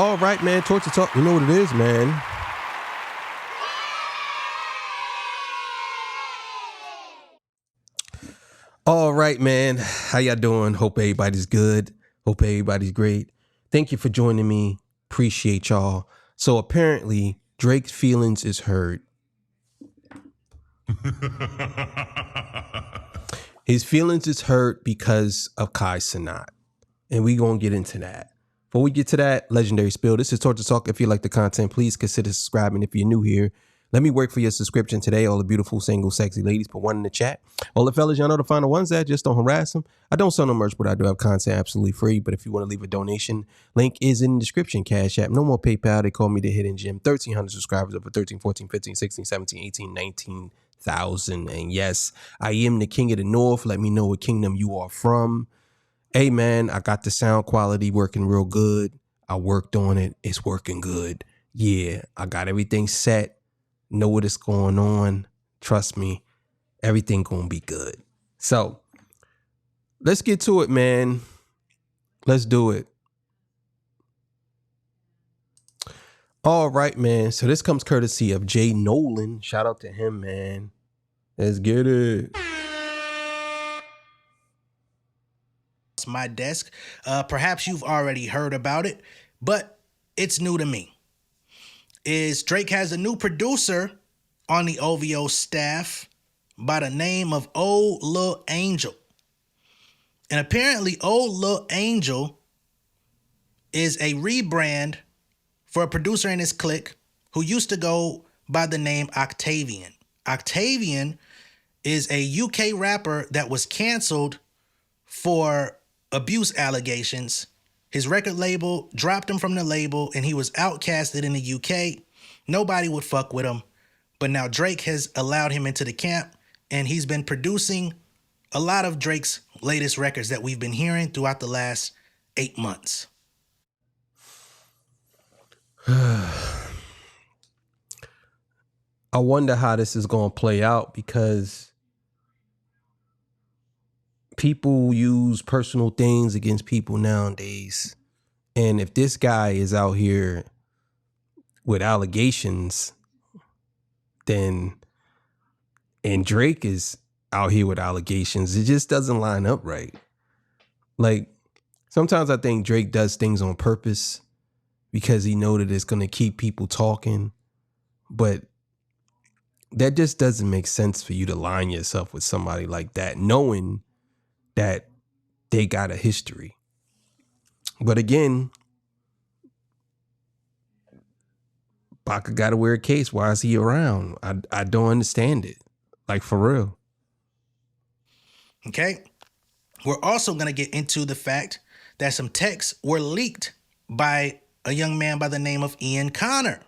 All right, man. Torture Talk. You know what it is, man. All right, man. How y'all doing? Hope everybody's good. Hope everybody's great. Thank you for joining me. Appreciate y'all. So apparently, Drake's feelings is hurt. His feelings is hurt because of Cenat. And we gonna get into that. Before we get to that, legendary spill. This is Torture Talk. If you like the content, please consider subscribing. If you're new here, let me work for your subscription today. All the beautiful, single, sexy ladies, put one in the chat. All the fellas, y'all know the final ones that just don't harass them. I don't sell no merch, but I do have content absolutely free. But if you want to leave a donation, link is in the description. Cash App, no more PayPal. They call me the Hidden Gem. 1,300 subscribers, over 13, 14, 15, 16, 17, 18, 19,000. And yes, I am the king of the north. Let me know what kingdom you are from. Hey, man, I got the sound quality working real good. I worked on it. It's working good. Yeah, I got everything set. Know what is going on. Trust me, everything gonna be good. So let's get to it, man. Let's do it. All right, man. So this comes courtesy of Jay Nolan. Shout out to him, man. Let's get it. My desk. Perhaps you've already heard about it, but it's new to me. Drake has a new producer on the OVO staff by the name of Old Lil Angel. And apparently Old Lil Angel is a rebrand for a producer in his clique who used to go by the name Octavian. Octavian is a UK rapper that was canceled for abuse allegations. His record label dropped him from the label and he was outcasted in the UK. Nobody would fuck with him. But now Drake has allowed him into the camp and he's been producing a lot of Drake's latest records that we've been hearing throughout the last 8 months. I wonder how this is going to play out because people use personal things against people nowadays. And if this guy is out here with allegations, then, and Drake is out here with allegations, it just doesn't line up right. Like, sometimes I think Drake does things on purpose because he knows that it's going to keep people talking. But that just doesn't make sense for you to line yourself with somebody like that, knowing that they got a history. But again, Baca got to wear a case. Why is he around? I don't understand it. Like, for real. Okay. We're also going to get into the fact that some texts were leaked by a young man by the name of Ian Connor.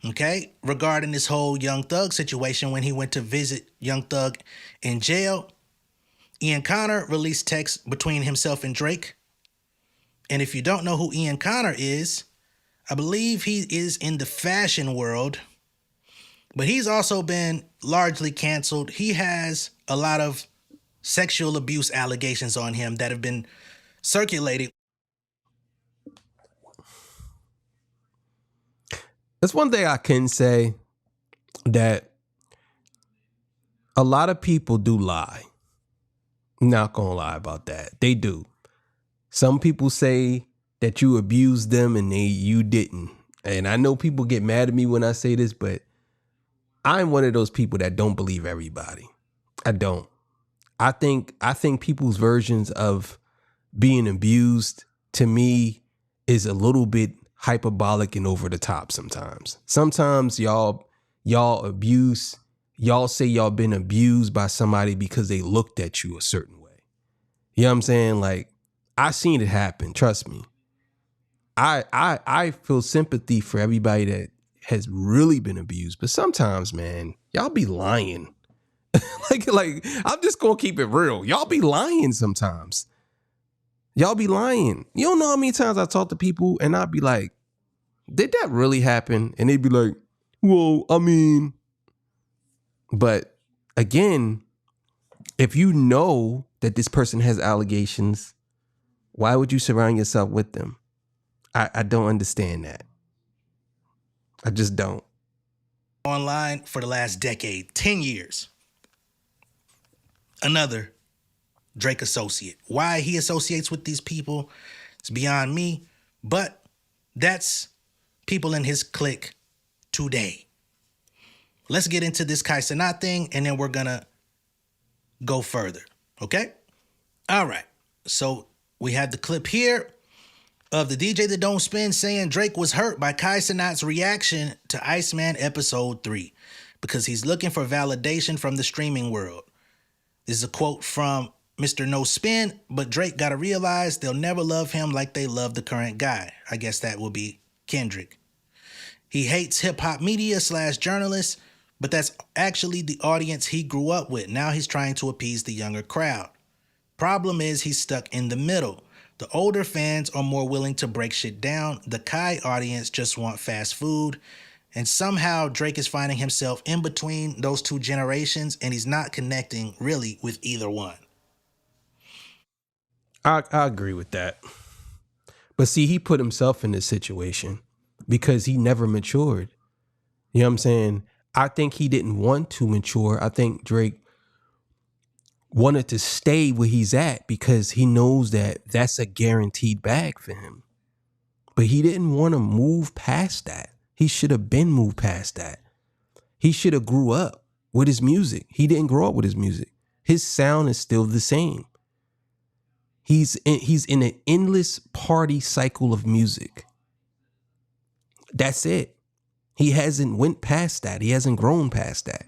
Okay. Regarding this whole Young Thug situation when he went to visit Young Thug in jail. Ian Connor released texts between himself and Drake. And if you don't know who Ian Connor is, I believe he is in the fashion world, but he's also been largely canceled. He has a lot of sexual abuse allegations on him that have been circulated. That's one thing I can say, that a lot of people do lie. Not gonna lie about that. They do. Some people say that you abused them and you didn't. And I know people get mad at me when I say this, but I'm one of those people that don't believe everybody. I don't. I think people's versions of being abused, to me, is a little bit hyperbolic and over the top sometimes. Sometimes y'all say y'all been abused by somebody because they looked at you a certain way. You know what I'm saying? Like, I seen it happen. Trust me. I feel sympathy for everybody that has really been abused, but sometimes, man, y'all be lying. like I'm just gonna keep it real. Y'all be lying sometimes. Y'all be lying. You don't know how many times I talk to people and I'd be like, did that really happen? And they'd be like, well, I mean, but again, if you know that this person has allegations, why would you surround yourself with them? I don't understand that. I just don't. Online for the last decade, 10 years. Another Drake associate. Why he associates with these people is beyond me, but that's people in his clique today. Let's get into this Cenat thing, and then we're gonna go further, okay? All right, so we have the clip here of the DJ that don't spin saying Drake was hurt by Cenat's reaction to Iceman episode 3 because he's looking for validation from the streaming world. This is a quote from Mr. No Spin, but Drake gotta realize they'll never love him like they love the current guy. I guess that will be Kendrick. He hates hip-hop media / journalists, but that's actually the audience he grew up with. Now he's trying to appease the younger crowd. Problem is he's stuck in the middle. The older fans are more willing to break shit down. The Kai audience just want fast food. And somehow Drake is finding himself in between those two generations, and he's not connecting really with either one. I agree with that. But see, he put himself in this situation because he never matured. You know what I'm saying? I think he didn't want to mature. I think Drake wanted to stay where he's at because he knows that that's a guaranteed bag for him. But he didn't want to move past that. He should have been moved past that. He should have grew up with his music. He didn't grow up with his music. His sound is still the same. He's in an endless party cycle of music. That's it. He hasn't went past that. He hasn't grown past that.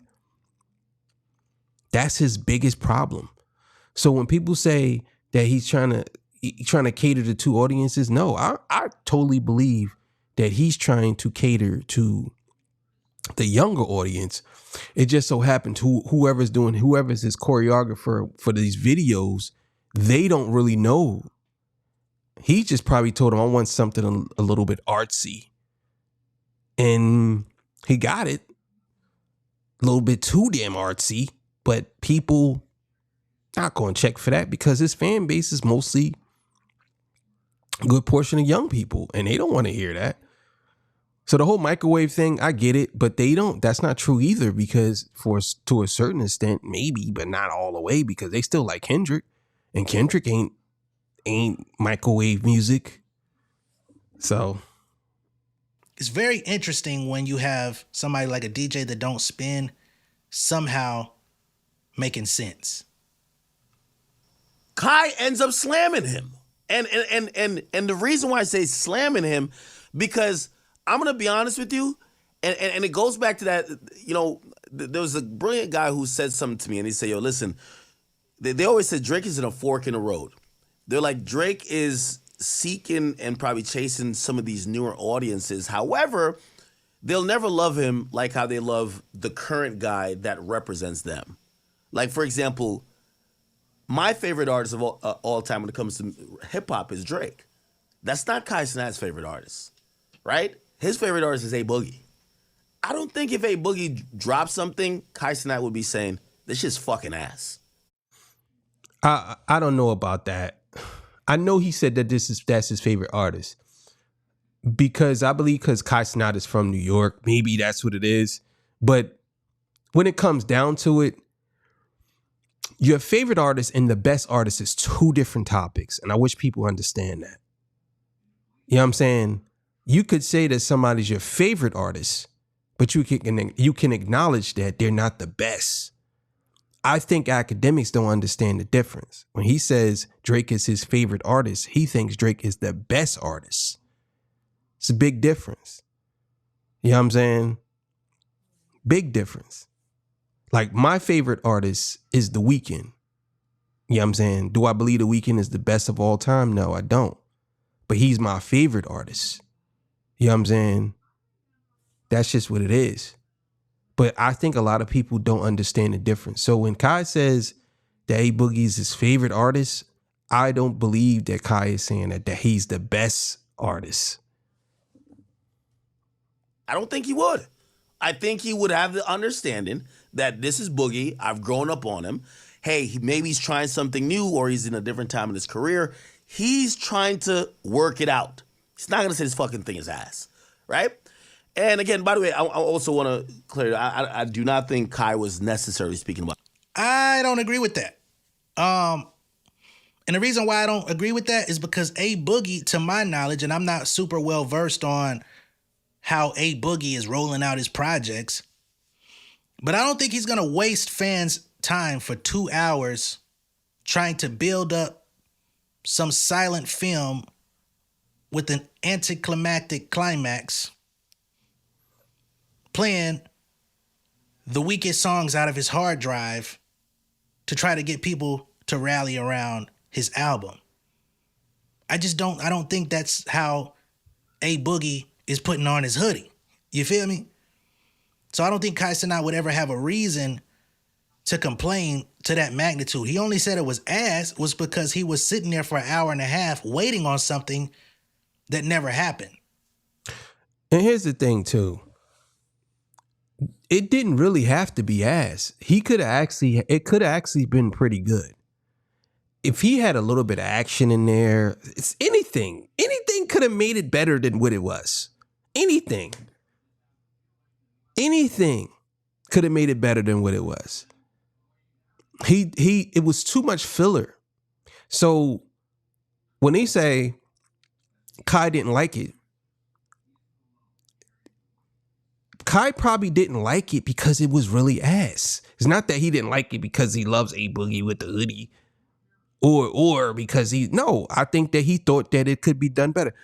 That's his biggest problem. So when people say that he's trying to cater to two audiences, no, I totally believe that he's trying to cater to the younger audience. It just so happened to whoever's his choreographer for these videos, they don't really know. He just probably told him, I want something a little bit artsy. And he got it. A little bit too damn artsy. But people not going to check for that because his fan base is mostly a good portion of young people. And they don't want to hear that. So the whole microwave thing, I get it. But they don't. That's not true either because to a certain extent, maybe, but not all the way because they still like Kendrick. And Kendrick ain't microwave music. So it's very interesting when you have somebody like a DJ that don't spin somehow making sense. Kai ends up slamming him. And the reason why I say slamming him, because I'm going to be honest with you, and it goes back to that, you know, there was a brilliant guy who said something to me, and he said, yo, listen, they always said Drake is in a fork in the road. They're like, Drake is seeking and probably chasing some of these newer audiences. However, they'll never love him like how they love the current guy that represents them. Like, for example, my favorite artist of all time when it comes to hip-hop is Drake. That's not Kai Cenat's favorite artist, right? His favorite artist is A Boogie. I don't think if A Boogie dropped something, Kai Cenat would be saying, this shit's fucking ass. I don't know about that. I know he said that that's his favorite artist because I believe because Kai Cenat is from New York, maybe that's what it is. But when it comes down to it, your favorite artist and the best artist is two different topics. And I wish people understand that. You know what I'm saying? You could say that somebody's your favorite artist, but you can acknowledge that they're not the best. I think academics don't understand the difference. When he says Drake is his favorite artist, he thinks Drake is the best artist. It's a big difference. You know what I'm saying? Big difference. Like my favorite artist is The Weeknd. You know what I'm saying? Do I believe The Weeknd is the best of all time? No, I don't. But he's my favorite artist. You know what I'm saying? That's just what it is. But I think a lot of people don't understand the difference. So when Kai says that A Boogie is his favorite artist, I don't believe that Kai is saying that he's the best artist. I don't think he would. I think he would have the understanding that this is Boogie. I've grown up on him. Hey, maybe he's trying something new or he's in a different time in his career. He's trying to work it out. He's not gonna say this fucking thing is ass, right? And again, by the way, I also want to clear. I do not think Kai was necessarily speaking about. I don't agree with that. And the reason why I don't agree with that is because A Boogie, to my knowledge, and I'm not super well versed on how A Boogie is rolling out his projects, but I don't think he's gonna waste fans' time for 2 hours trying to build up some silent film with an anticlimactic climax, playing the weakest songs out of his hard drive to try to get people to rally around his album. I don't think that's how A Boogie is putting on his hoodie. You feel me? So I don't think Kai Cenat would ever have a reason to complain to that magnitude. He only said it was ass was because he was sitting there for an hour and a half waiting on something that never happened. And here's the thing too. It didn't really have to be ass. It could have actually been pretty good. If he had a little bit of action in there, it's anything could have made it better than what it was. Anything could have made it better than what it was. It was too much filler. So when they say Kai didn't like it, Kai probably didn't like it because it was really ass. It's not that he didn't like it because he loves A Boogie with the hoodie or because I think that he thought that it could be done better.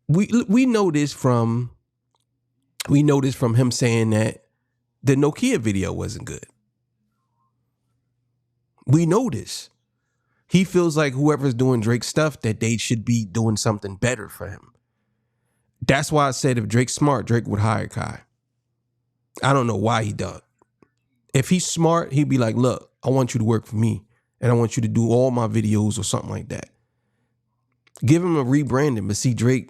We know this from him saying that the Nokia video wasn't good. We know this. He feels like whoever's doing Drake stuff, that they should be doing something better for him. That's why I said if Drake's smart, Drake would hire Kai. I don't know why he don't. If he's smart, he'd be like, look, I want you to work for me and I want you to do all my videos or something like that. Give him a rebranding. But see, Drake,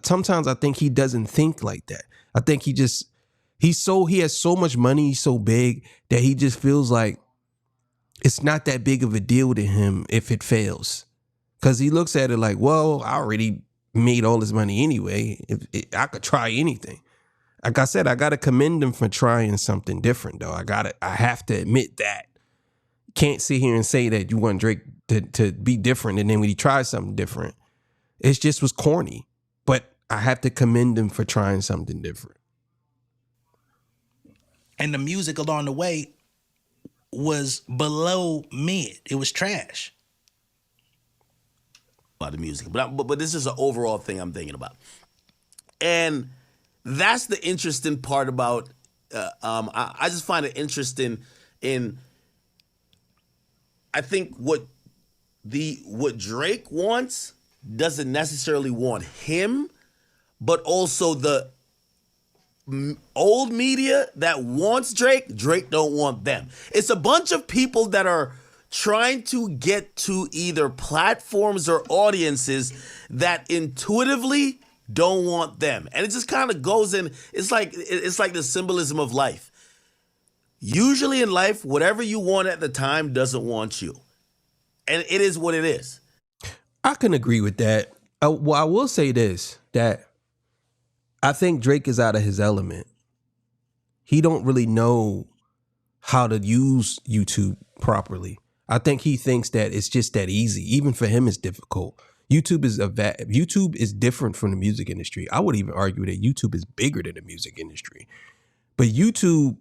sometimes I think he doesn't think like that. I think he has so much money, he's so big that he just feels like it's not that big of a deal to him if it fails. Because he looks at it like, well, I already made all this money anyway. I could try anything. Like I said, I got to commend him for trying something different, though. I have to admit that. Can't sit here and say that you want Drake to be different, and then when he tries something different, it just was corny. But I have to commend him for trying something different. And the music along the way was below mid. It was trash. About the music, but this is an overall thing I'm thinking about, and that's the interesting part about. I just find it interesting in. I think what Drake wants doesn't necessarily want him, but also the old media that wants Drake don't want them. It's a bunch of people that are trying to get to either platforms or audiences that intuitively don't want them. And it just kind of goes in, it's like the symbolism of life. Usually in life, whatever you want at the time doesn't want you. And it is what it is. I can agree with that. Well, I will say this, that I think Drake is out of his element. He don't really know how to use YouTube properly. I think he thinks that it's just that easy. Even for him, it's difficult. YouTube is different from the music industry. I would even argue that YouTube is bigger than the music industry. But YouTube,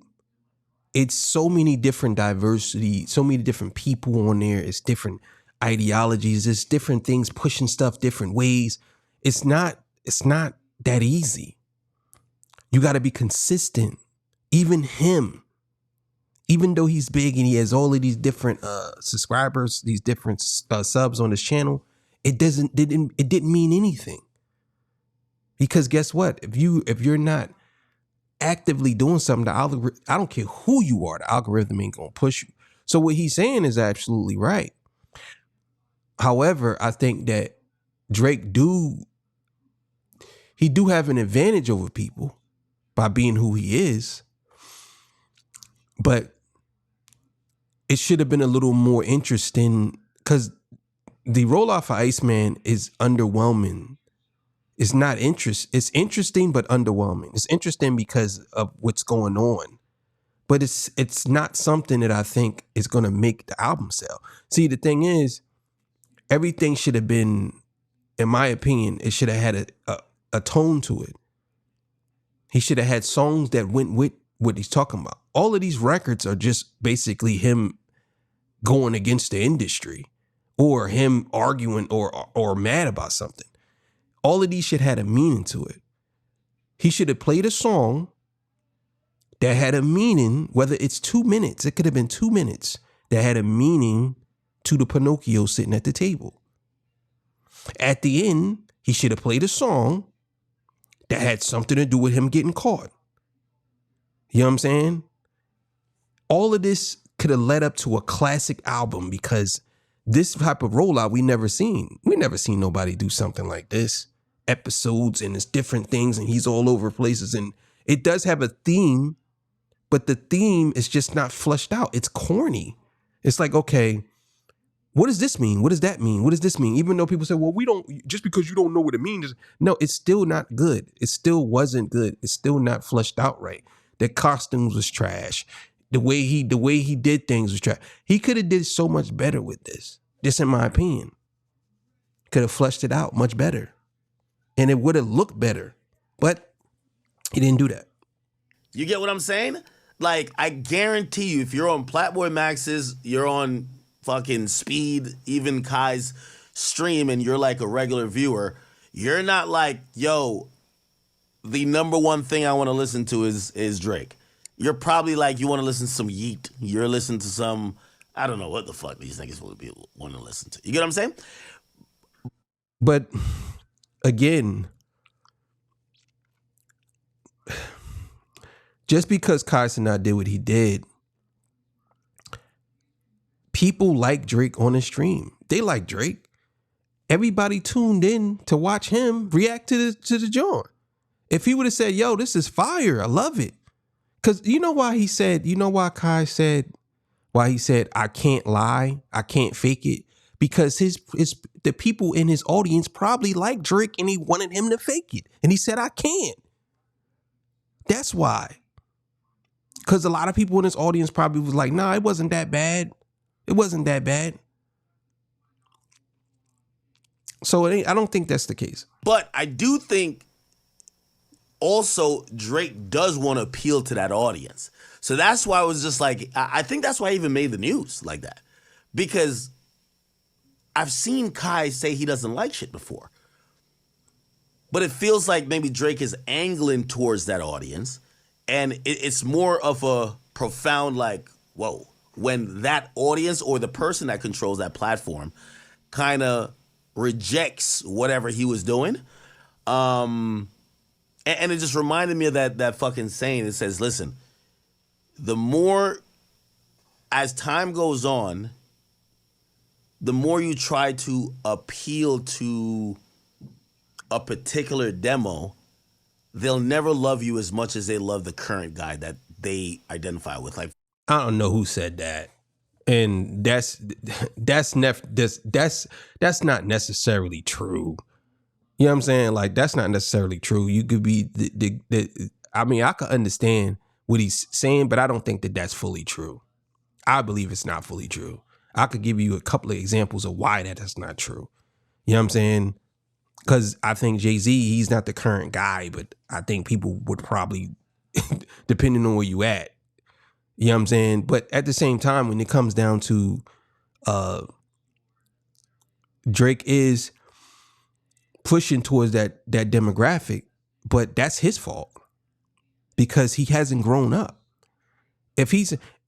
it's so many different diversity, so many different people on there. It's different ideologies. It's different things pushing stuff different ways. It's not that easy. You got to be consistent. Even him. Even though he's big and he has all of these different subscribers, these different subs on his channel, it didn't mean anything. Because guess what? If you're not actively doing something, the algorithm, I don't care who you are, the algorithm ain't gonna push you. So what he's saying is absolutely right. However, I think that Drake do have an advantage over people by being who he is. But it should have been a little more interesting because the rollout for Iceman is underwhelming. It's not it's interesting but underwhelming. It's interesting because of what's going on. But it's not something that I think is going to make the album sell. See, the thing is, everything should have been, in my opinion, it should have had a tone to it. He should have had songs that went with what he's talking about. All of these records are just basically him going against the industry or him arguing or mad about something. All of these should have had a meaning to it. He should have played a song that had a meaning, whether it's 2 minutes, it could have been 2 minutes, that had a meaning to the Pinocchio sitting at the table. At the end, he should have played a song that had something to do with him getting caught. You know what I'm saying? All of this could have led up to a classic album because this type of rollout we never seen. We never seen nobody do something like this. Episodes and it's different things and he's all over places and it does have a theme, but the theme is just not fleshed out. It's corny. It's like, okay, what does this mean? What does that mean? What does this mean? Even though people say, well, we don't, just because you don't know what it means. No, it's still not good. It still wasn't good. It's still not fleshed out right. The costumes was trash. The way he did things was trash. He could have did so much better with this. Just in my opinion. Could have fleshed it out much better. And it would have looked better. But he didn't do that. You get what I'm saying? Like, I guarantee you, if you're on Platboy Max's, you're on fucking Speed, even Kai's stream, and you're like a regular viewer, you're not like, yo, the number one thing I want to listen to is Drake. You're probably like, you want to listen to some Yeet. You're listening to some, I don't know what the fuck these niggas would be want to listen to. You get what I'm saying? But again, just because Kai Cenat did what he did, people like Drake on the stream. They like Drake. Everybody tuned in to watch him react to the joint. If he would have said, yo, this is fire, I love it. Because you know why Kai said, I can't lie, I can't fake it? Because the people in his audience probably liked Drake and he wanted him to fake it. And he said, I can't. That's why. Because a lot of people in his audience probably was like, nah, it wasn't that bad. It wasn't that bad. So I don't think that's the case. But I do think also Drake does want to appeal to that audience. So that's why I was just like, I think that's why I even made the news like that. Because I've seen Kai say he doesn't like shit before. But it feels like maybe Drake is angling towards that audience. And it's more of a profound like, whoa, when that audience or the person that controls that platform kind of rejects whatever he was doing. And it just reminded me of that fucking saying. It says, listen, the more, as time goes on, the more you try to appeal to a particular demo, they'll never love you as much as they love the current guy that they identify with. Like, I don't know who said that. And that's not necessarily true. You know what I'm saying? Like, that's not necessarily true. You could be I mean, I could understand what he's saying, but I don't think that that's fully true. I believe it's not fully true. I could give you a couple of examples of why that's not true. You know what I'm saying? Because I think Jay-Z, he's not the current guy, but I think people would probably, depending on where you at, you know what I'm saying? But at the same time, when it comes down to Drake is pushing towards that demographic, but that's his fault because he hasn't grown up. If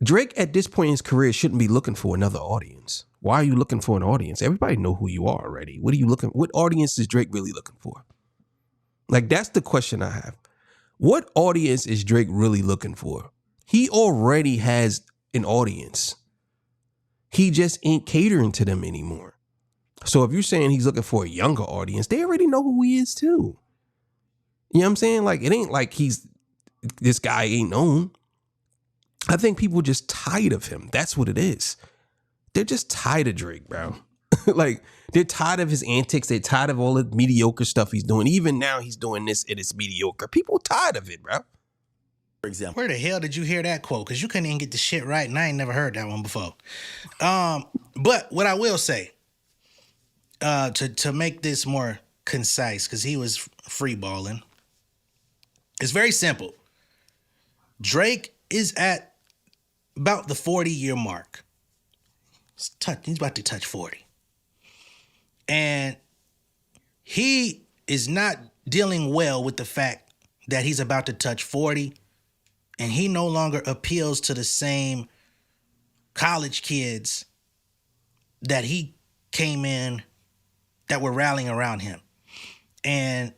Drake at this point in his career shouldn't be looking for another audience. Why are you looking for an audience? Everybody know who you are already. What audience is Drake really looking for? Like, that's the question I have. What audience is Drake really looking for? He already has an audience. He just ain't catering to them anymore. So if you're saying he's looking for a younger audience, they already know who he is too. You know what I'm saying? Like, it ain't like this guy ain't known. I think people are just tired of him. That's what it is. They're just tired of Drake, bro. Like, they're tired of his antics. They're tired of all the mediocre stuff he's doing. Even now, he's doing this and it's mediocre. People tired of it, bro. For example. Where the hell did you hear that quote? Because you couldn't even get the shit right, and I ain't never heard that one before. But what I will say, to make this more concise, because he was free balling, it's very simple. Drake is at about the 40-year mark. He's about to touch 40. And he is not dealing well with the fact that he's about to touch 40, and he no longer appeals to the same college kids that he came in that were rallying around him. And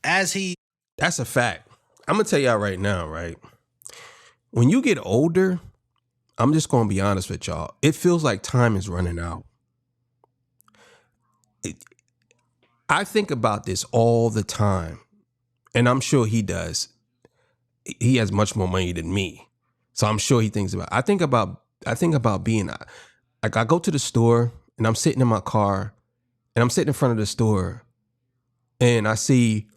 as he... That's a fact. I'm going to tell y'all right now, right? When you get older, I'm just going to be honest with y'all. It feels like time is running out. I think about this all the time, and I'm sure he does. He has much more money than me, so I'm sure he thinks about. I think about being like, I go to the store and I'm sitting in my car, and I'm sitting in front of the store, and I see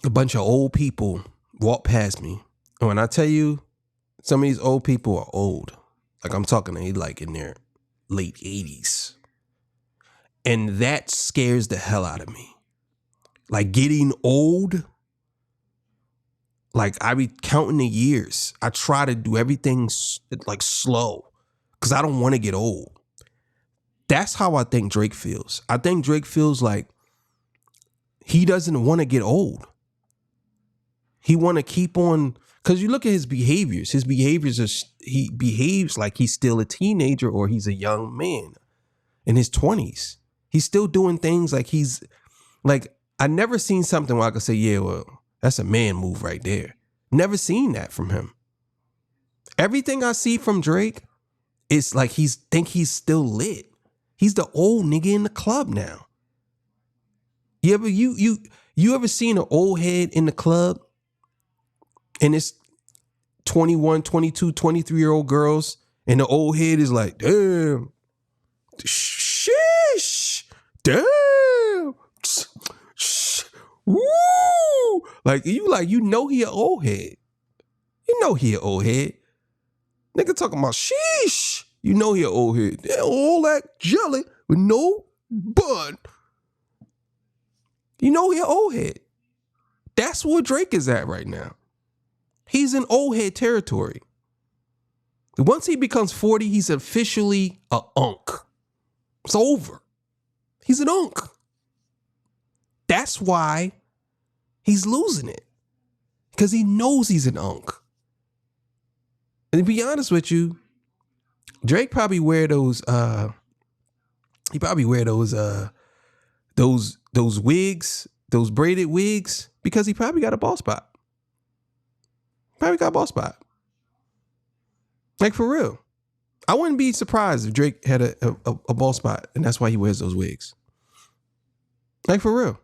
a bunch of old people walk past me. And when I tell you, some of these old people are old. Like, I'm talking, they like in their late 80s. And that scares the hell out of me. Like, getting old, like, I be counting the years. I try to do everything like slow because I don't want to get old. That's how I think Drake feels. I think Drake feels like he doesn't want to get old. He want to keep on, because you look at his behaviors. His behaviors are, he behaves like he's still a teenager or he's a young man in his 20s. He's still doing things like he's, like, I never seen something where I could say, yeah, well, that's a man move right there. Never seen that from him. Everything I see from Drake is like he's still lit. He's the old nigga in the club now. You ever seen an old head in the club and it's 21, 22, 23-year-old girls and the old head is like, damn, sheesh, damn, woo. Like, you know he an old head. You know he an old head. Nigga talking about sheesh. You know he an old head. All that jelly with no bun. You know he an old head. That's where Drake is at right now. He's in old head territory. Once he becomes 40, he's officially a unk. It's over. He's an unk. That's why he's losing it. Because he knows he's an unk. And to be honest with you, Drake probably wear those those wigs, those braided wigs, because he probably got a ball spot. Probably got a ball spot. Like, for real. I wouldn't be surprised if Drake had a ball spot and that's why he wears those wigs. Like, for real.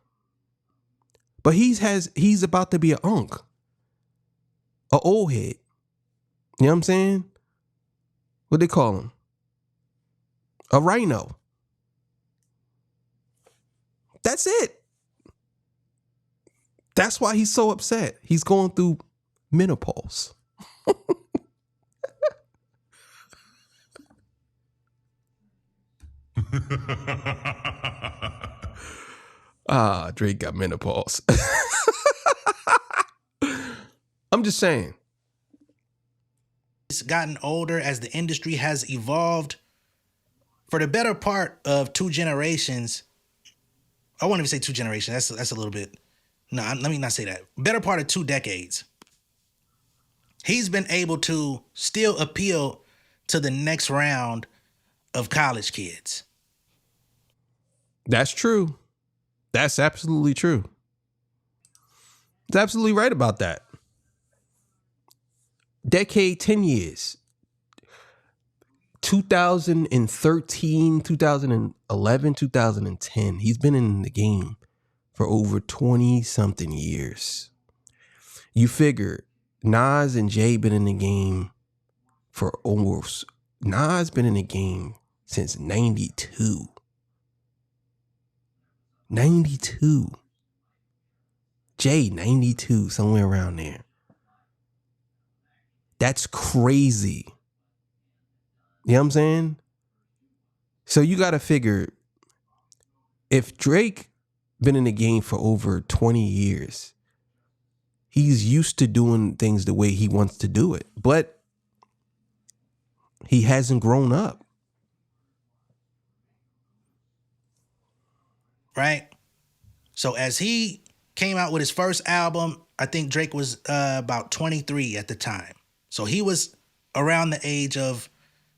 But he's about to be an unk. A old head. You know what I'm saying? What they call him? A rhino. That's it. That's why he's so upset. He's going through menopause. Drake got menopause. I'm just saying. It's gotten older as the industry has evolved. For the better part of 2 generations, I won't even say 2 generations. That's a little bit. No, let me not say that. Better part of 2 decades. He's been able to still appeal to the next round of college kids. That's true. That's absolutely true. It's absolutely right about that. Decade, 10 years. 2013, 2011, 2010. He's been in the game for over 20 something years. You figure Nas and Jay been in the game for almost, Nas been in the game since 92. 92. Jay, 92, somewhere around there. That's crazy. You know what I'm saying? So you got to figure, if Drake been in the game for over 20 years, he's used to doing things the way he wants to do it, but he hasn't grown up. Right? So as he came out with his first album, I think Drake was about 23 at the time. So he was around the age of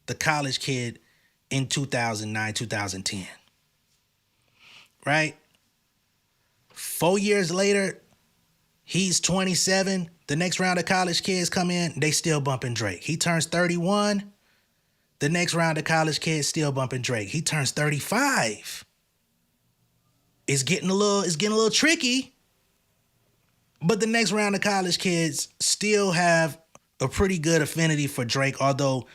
the college kid in 2009, 2010. Right? 4 years later, he's 27. The next round of college kids come in, they still bumping Drake. He turns 31. The next round of college kids still bumping Drake. He turns 35. It's getting a little tricky. But the next round of college kids still have a pretty good affinity for Drake, although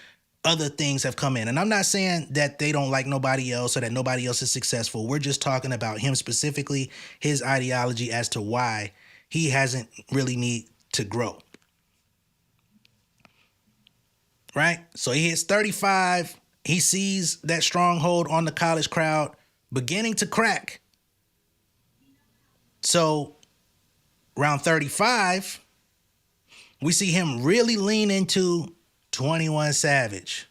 other things have come in. And I'm not saying that they don't like nobody else or that nobody else is successful. We're just talking about him specifically, his ideology as to why he hasn't really need to grow. Right? So he hits 35. He sees that stronghold on the college crowd beginning to crack. So around 35, we see him really lean into 21 Savage.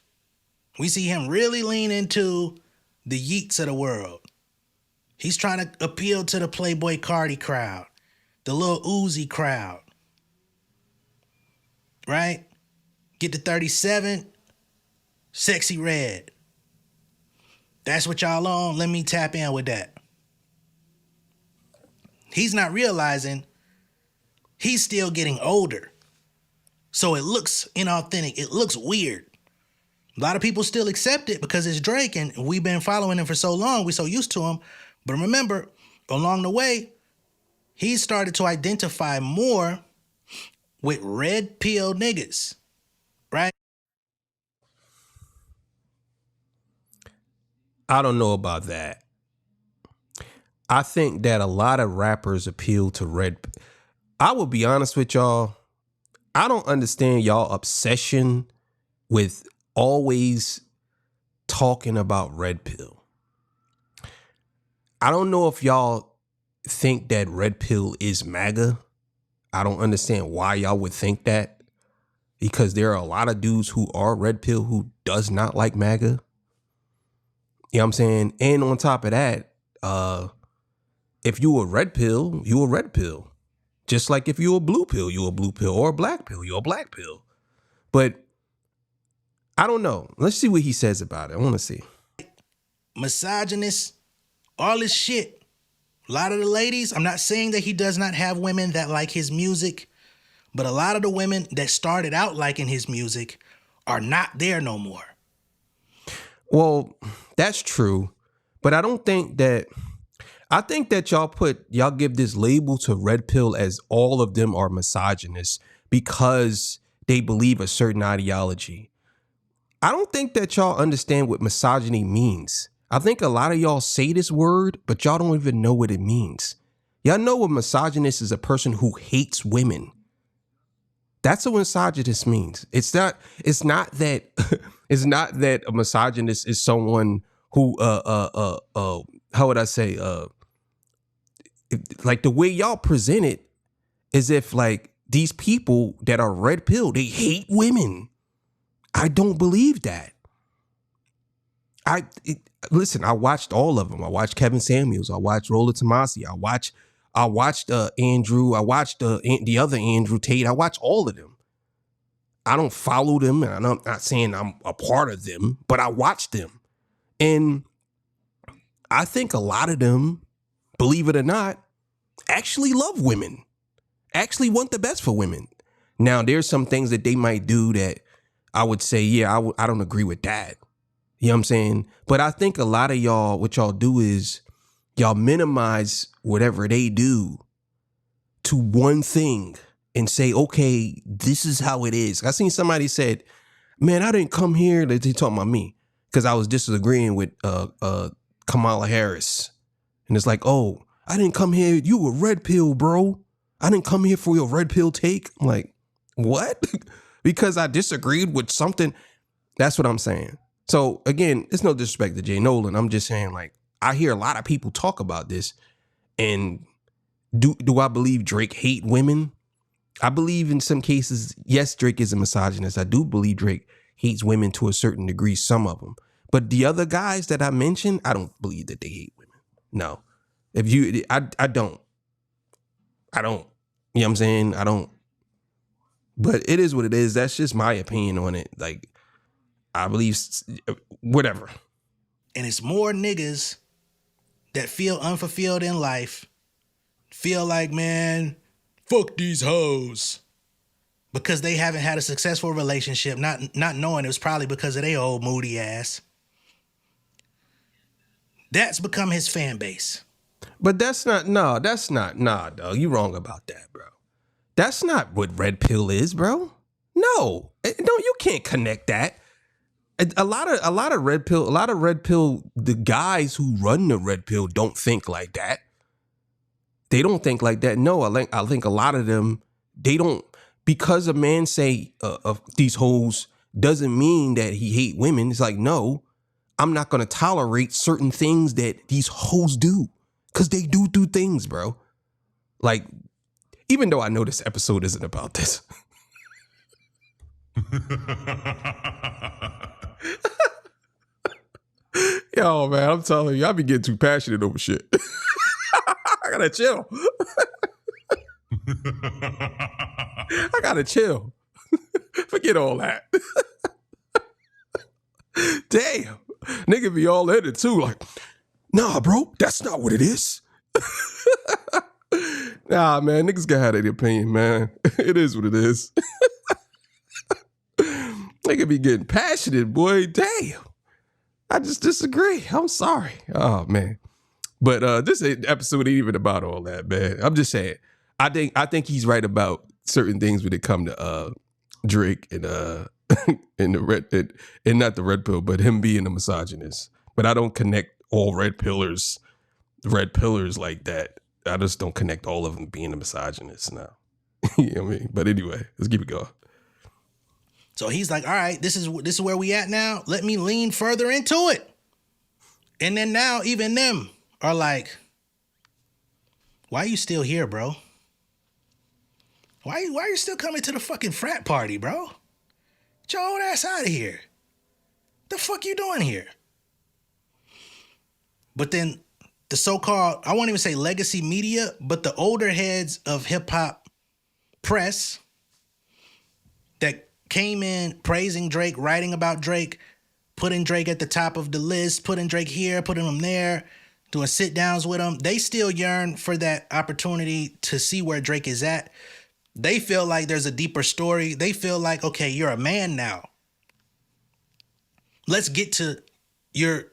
We see him really lean into the Yeats of the world. He's trying to appeal to the Playboy Cardi crowd, the Lil Uzi crowd. Right? Get to 37, Sexy Red. That's what y'all on. Let me tap in with that. He's not realizing he's still getting older. So it looks inauthentic. It looks weird. A lot of people still accept it because it's Drake and we've been following him for so long. We're so used to him. But remember, along the way, he started to identify more with red pill niggas, right? I don't know about that. I think that a lot of rappers appeal to red. I will be honest with y'all. I don't understand y'all obsession with always talking about red pill. I don't know if y'all think that red pill is MAGA. I don't understand why y'all would think that, because there are a lot of dudes who are red pill who does not like MAGA. You know what I'm saying? And on top of that, if you a red pill, you a red pill. Just like if you're a blue pill, you're a blue pill, or a black pill, you're a black pill. But I don't know. Let's see what he says about it. I want to see. Misogynist, all this shit. A lot of the ladies, I'm not saying that he does not have women that like his music, but a lot of the women that started out liking his music are not there no more. Well, that's true. But I don't think that... I think that y'all give this label to red pill as all of them are misogynists because they believe a certain ideology. I don't think that y'all understand what misogyny means. I think a lot of y'all say this word, but y'all don't even know what it means. Y'all know what misogynist is: a person who hates women. That's what misogynist means. It's not that it's not that a misogynist is someone who how would I say like the way y'all present it is if like these people that are red pill, they hate women. I don't believe that. Listen, I watched all of them. I watched Kevin Samuels. I watched Roller Tomasi. I watched Andrew. I watched the other Andrew Tate. I watched all of them. I don't follow them, and I'm not saying I'm a part of them, but I watched them. And I think a lot of them, believe it or not, actually love women, actually want the best for women. Now, there's some things that they might do that I would say, yeah, I don't agree with that. You know what I'm saying? But I think a lot of y'all, what y'all do is y'all minimize whatever they do to one thing and say, okay, this is how it is. I seen somebody said, man, I didn't come here, they talking about me, because I was disagreeing with Kamala Harris. And it's like, oh, I didn't come here. You a red pill, bro. I didn't come here for your red pill take. I'm like, what? Because I disagreed with something. That's what I'm saying. So again, it's no disrespect to Jay Nolan. I'm just saying, like, I hear a lot of people talk about this. And do I believe Drake hate women? I believe in some cases, yes, Drake is a misogynist. I do believe Drake hates women to a certain degree, some of them. But the other guys that I mentioned, I don't believe that they hate women. No. I don't. You know what I'm saying? I don't. But it is what it is. That's just my opinion on it. Like, I believe whatever. And it's more niggas that feel unfulfilled in life, feel like, man, fuck these hoes, because they haven't had a successful relationship, not knowing it was probably because of their old moody ass. That's become his fan base. But nah, dog. You wrong about that, bro. That's not what red pill is, bro. No, you can't connect that. A lot of red pill, the guys who run the red pill don't think like that. They don't think like that. No, I think a lot of them, they don't, because a man say of these hoes doesn't mean that he hate women. It's like, no, I'm not going to tolerate certain things that these hoes do, because they do things, bro. Like, even though I know this episode isn't about this. Yo, man, I'm telling you, I be getting too passionate over shit. I gotta chill. I gotta chill. Forget all that. Damn. Nigga be all in it too. Like, nah, bro, that's not what it is. Nah, man, niggas gotta have their opinion, man. It is what it is. Nigga be getting passionate, boy. Damn. I just disagree. I'm sorry. Oh, man. But this episode ain't even about all that, man. I'm just saying. I think he's right about certain things when it come to Drake and and the red and not the red pill, but him being a misogynist. But I don't connect all red pillars like that. I just don't connect all of them being a misogynist now. You know what I mean? But anyway, let's keep it going. So he's like, all right, this is where we at now. Let me lean further into it. And then now even them are like, why are you still here, bro? Why are you still coming to the fucking frat party, bro? Get your old ass out of here. The fuck you doing here? But then the so-called, I won't even say legacy media, but the older heads of hip-hop press that came in praising Drake, writing about Drake, putting Drake at the top of the list, putting Drake here, putting him there, doing sit-downs with him, they still yearn for that opportunity to see where Drake is at. They feel like there's a deeper story. They feel like, okay, you're a man now. Let's get to your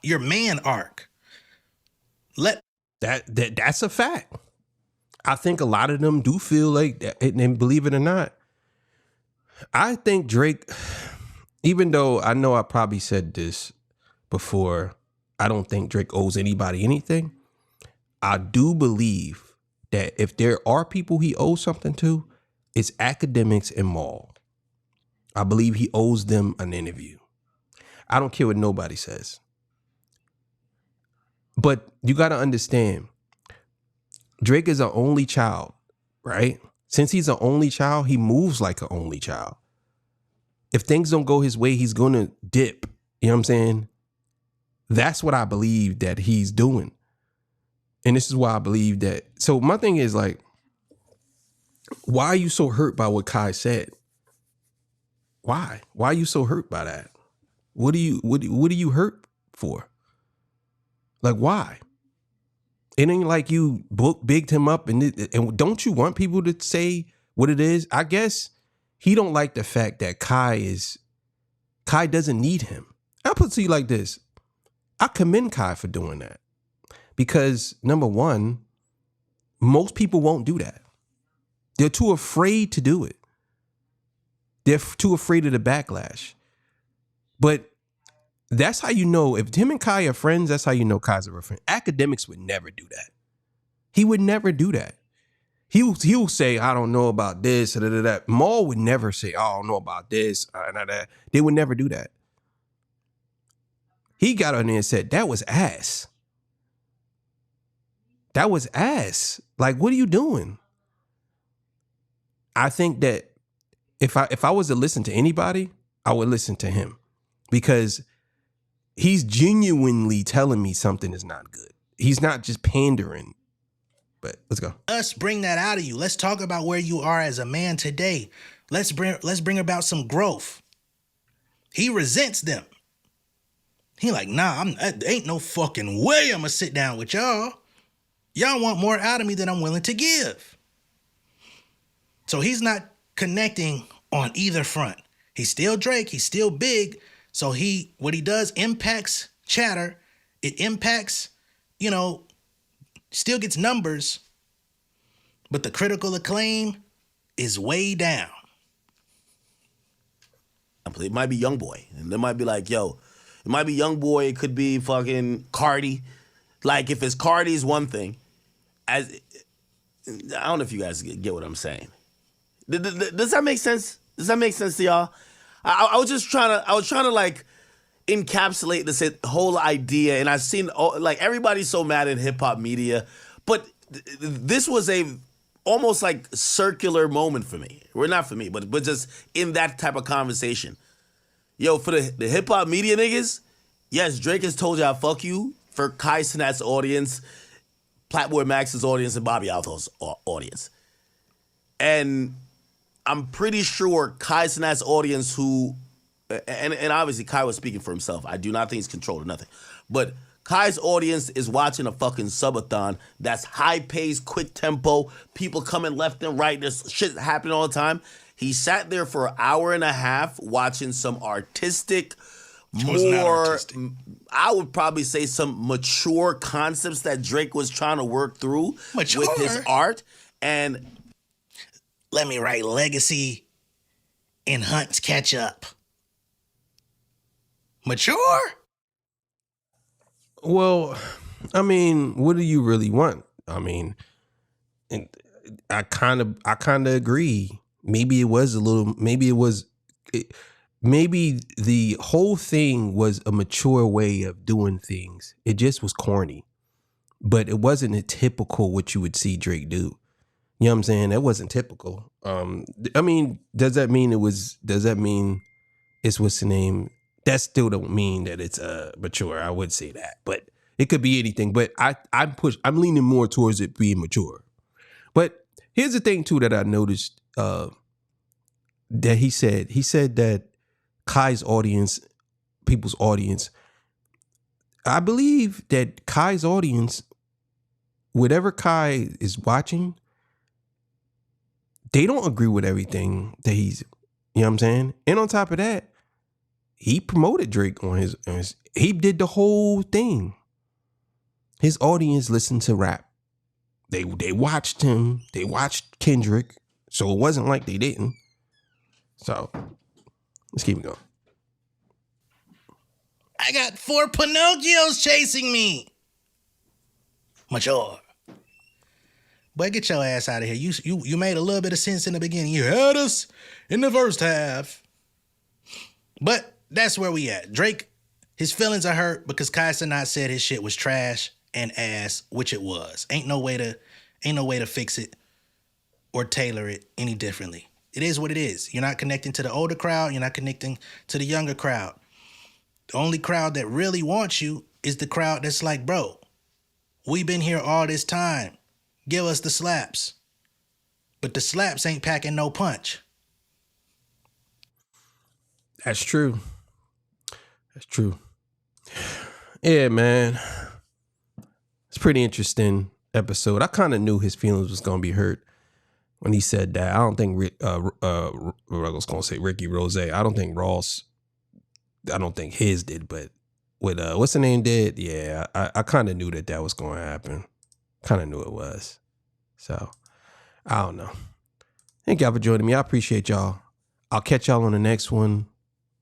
man arc. That's a fact. I think a lot of them do feel like that, and believe it or not, I think Drake, even though I know I probably said this before, I don't think Drake owes anybody anything. I do believe that if there are people he owes something to, it's academics and Maul. I believe he owes them an interview. I don't care what nobody says. But you got to understand, Drake is an only child, right? Since he's an only child, he moves like an only child. If things don't go his way, he's going to dip. You know what I'm saying? That's what I believe that he's doing. And this is why I believe that. So my thing is like, why are you so hurt by what Kai said? Why? Why are you so hurt by that? What are you hurt for? Like, why? It ain't like you bigged him up and don't you want people to say what it is? I guess he don't like the fact that Kai doesn't need him. I'll put it to you like this. I commend Kai for doing that. Because number one, most people won't do that. They're too afraid to do it. They're too afraid of the backlash. But That's how you know if him and Kai are friends. That's how you know Kai's a real friend. Academics would never do that. He would never do that. He'll say, I don't know about this. That. Maul would never say, I don't know about this. That. They would never do that. He got on there and said, that was ass. That was ass. Like, what are you doing? I think that if I was to listen to anybody, I would listen to him because he's genuinely telling me something is not good. He's not just pandering. But let's go. Us bring that out of you. Let's talk about where you are as a man today. Let's bring about some growth. He resents them. He like, nah, ain't no fucking way I'm gonna sit down with y'all. Y'all want more out of me than I'm willing to give. So he's not connecting on either front. He's still Drake. He's still big. So what he does impacts chatter. It impacts, still gets numbers, but the critical acclaim is way down. It might be Young Boy, and they might be like, yo, it might be Young Boy, it could be fucking Cardi. Like, if it's Cardi's one thing, I don't know if you guys get what I'm saying. Does that make sense? Does that make sense to y'all? I was just trying to like encapsulate this whole idea, and I've seen like everybody's so mad at hip hop media, but this was a almost like circular moment for me. Well, not for me, but just in that type of conversation. Yo, for the hip hop media niggas, yes, Drake has told y'all fuck you. For Kai Cenat's audience, Platboy Max's audience, and Bobby Alto's audience, and I'm pretty sure Kai Cenat's audience who. And obviously Kai was speaking for himself. I do not think he's controlled or nothing. But Kai's audience is watching a fucking subathon that's high-paced, quick tempo, people coming left and right. There's shit happening all the time. He sat there for an hour and a half watching some artistic, I would probably say some mature concepts that Drake was trying to work through with his art. And let me write Legacy and Hunt's Catch Up. Mature? Well, I mean, what do you really want? I mean, I kind of agree. Maybe the whole thing was a mature way of doing things. It just was corny, but it wasn't a typical what you would see Drake do. You know what I'm saying? That wasn't typical. I mean, does that mean it's what's the name? That still don't mean that it's mature. I would say that, but it could be anything. But I'm leaning more towards it being mature. But here's the thing too that I noticed that he said that Kai's audience, people's audience, I believe that Kai's audience, whatever Kai is watching, they don't agree with everything that he's, you know what I'm saying? And on top of that, he promoted Drake on his he did the whole thing. His audience listened to rap. They watched him. They watched Kendrick. So it wasn't like they didn't. So let's keep it going. I got 4 Pinocchios chasing me. Mature. Boy, get your ass out of here. You made a little bit of sense in the beginning. You had us in the first half. But that's where we at. Drake, his feelings are hurt because Kai Cenat said his shit was trash and ass, which it was. Ain't no way to fix it or tailor it any differently. It is what it is. You're not connecting to the older crowd. You're not connecting to the younger crowd. The only crowd that really wants you is the crowd that's like, bro, we've been here all this time. Give us the slaps. But the slaps ain't packing no punch. That's true. That's true. Yeah, man. It's a pretty interesting episode. I kind of knew his feelings was going to be hurt when he said that. I don't think I was going to say Ricky Rose. I don't think Ross, I don't think his did, but with what's the name did? Yeah, I kind of knew that was going to happen. Kind of knew it was. So, I don't know. Thank y'all for joining me. I appreciate y'all. I'll catch y'all on the next one.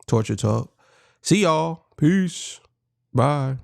Torture Talk. See y'all. Peace. Bye.